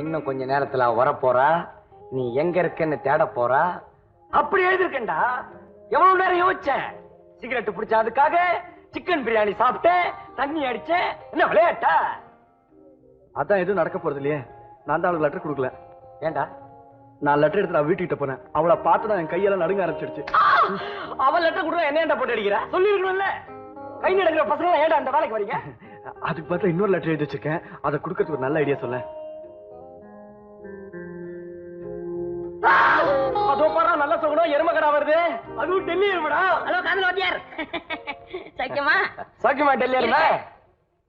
இன்னும் கொஞ்ச நேரத்துல வர போறா. நீ எங்க இருக்கன்னு தேட போறா. அப்படி எழுதிருக்கேன்டா. எவ்வளவு நேரம் யோசிச்சேன். சிகரெட் பிடிச்ச அதுக்காக சிக்கன் பிரியாணி சாப்பிட்டேன், தண்ணி அடிச்சேன். என்ன விளையாட்டா? அதான் எதுவும் நடக்க போறது இல்லையே. நான் தான் அவளுக்கு லெட்டர் கொடுக்கல. ஏண்டா? நான் லெட்டர் எடுத்து நான் வீட்டுக்கிட்ட போனேன். அவளை பார்த்து தான் என் கையெல்லாம் நடுங்க ஆரம்பிச்சிடுச்சு. அவள் லெட்டர் கொடுக்க என்ன போட்டு அடிக்கிற? சொல்லிருக்கணும்ல. கை நடக்கிற பசங்க ஏன்டா அந்த வேலைக்கு வரீங்க? அதுக்கு பார்த்தா இன்னொரு லெட்டர் எழுதி வச்சிருக்கேன். அதை கொடுக்கறதுக்கு ஒரு நல்ல ஐடியா சொல்ல. அதோ பாரா, நல்லா சொல்லணும். எருமக்கடா வருது. அதுவும் டெல்லி எருமடா. ஹலோ காதல் வாத்தியார். சக்கியமா? சக்கியமா டெல்லி எரும.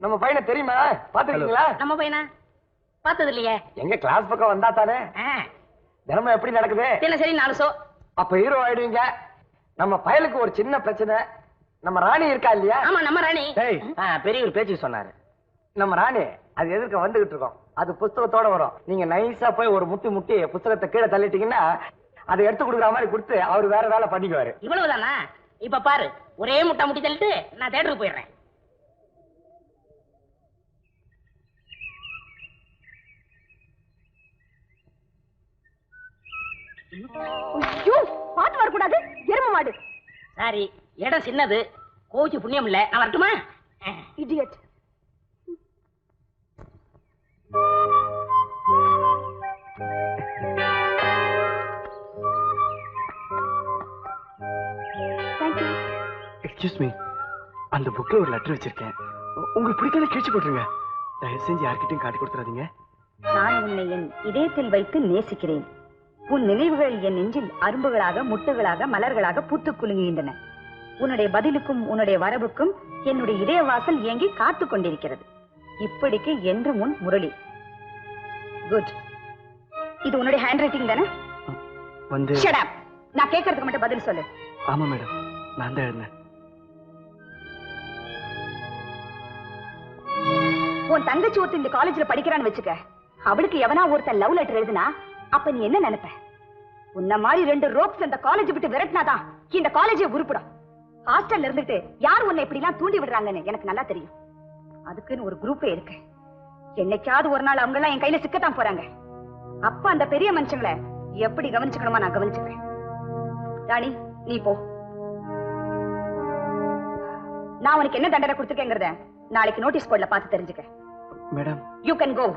நம்ம பையனை தெரியுமா? பாத்துருக்கீங்களா? நம்ம பையனா? பார்த்தது இல்லையே. எங்க கிளாஸ் பக்கம் வந்தா தானே. தினமும் எப்படி நடக்குது? சரி 4 ஷோ. அப்ப ஹீரோ ஆயிடுவீங்க. நம்ம பயலுக்கு ஒரு சின்ன பிரச்சனை. நம்ம ராணி இருக்கா இல்லையா? ஆமா நம்ம ராணி. பெரிய ஒரு பேச்சு சொன்னாரு. நம்ம ராணி அது எதிர்க்க வந்துகிட்டு இருக்கோம். அது புஸ்தகத்தோட வரும். நீங்க நைஸா போய் ஒரு முட்டி புஸ்தகத்தை கீழே தள்ளிட்டீங்கன்னா அதை எடுத்து கொடுக்குற மாதிரி கொடுத்து அவர் வேற வேலை பண்ணிக்குவாரு. இவ்வளவுதானா? இப்ப பாரு, ஒரே முட்டி தள்ளிட்டு நான் தியேட்டருக்கு போயிடுறேன். ஐயோ, பாத்து வரக்கூடாது. எரும மாடு. சாரி, இடம் சின்னது. கோச்சு புண்ணியம் இல்ல. நான் வரட்டுமா? இடியட். எக்ஸ்கியூஸ் மீ, அந்த புக்ல ஒரு லெட்டர் வச்சிருக்கேன். உங்களுக்கு பிடிக்காத கிழிச்சு போட்டுருங்க. தயவு செஞ்சு யார்கிட்டையும் காட்டி கொடுத்துறாதீங்க. நான் உன்னை என் இதயத்தில் வைத்து நேசிக்கிறேன். உன் நினைவுகள் என் நெஞ்சில் அரும்புகளாக, முட்டுகளாக, மலர்களாக பூத்து குலுங்குகின்றன. உன்னுடைய பதிலுக்கும் உன்னுடைய வரவுக்கும் என்னுடைய இதய வாசல் ஏங்கி காத்து கொண்டிருக்கிறது. இப்படிக்கு என்று முன் முரளி. குட். இது உன்னுடைய ஹேண்ட் ரைட்டிங் தானே? வந்து ஷட் அப். நான் கேட்கறதுக்கு மட்டும் பதில் சொல்லு. ஆமா மேடம், நான் தான் எழுந்தேன். உன் தங்கச்சி ஒருத்தர் இந்த காலேஜ்ல படிக்கிறான்னு வச்சுக்க. அவளுக்கு எவனா ஒருத்தன் லவ் லெட்டர் எழுதுனா அப்ப நீ என்ன நினைப்ப? உன்ன மாதிரி 2 ரோப்ஸ் அந்த காலேஜ் விட்டு விரட்டினாதான் இந்த காலேஜே உருப்படும். ஹாஸ்டல்ல இருந்துட்டு யார் உன்னை இப்படி எல்லாம் தூண்டி விடுறாங்கன்னு எனக்கு நல்லா தெரியும். அதுக்குன்னு ஒரு குரூப்பே இருக்கு. என்னைக்காவது ஒரு நாள் அவங்க எல்லாம் என் கையில சிக்கத்தான் போறாங்க. அப்ப அந்த பெரிய மனுஷங்களை எப்படி கவனிச்சுக்கணுமா நான் கவனிச்சுக்கிறேன். ராணி, நீ போ. நான் உனக்கு என்ன தண்டனை கொடுத்துருக்கேங்கிறத நாளைக்கு நோட்டீஸ் போர்ட்ல பார்த்து தெரிஞ்சுக்க. Madam, you can go.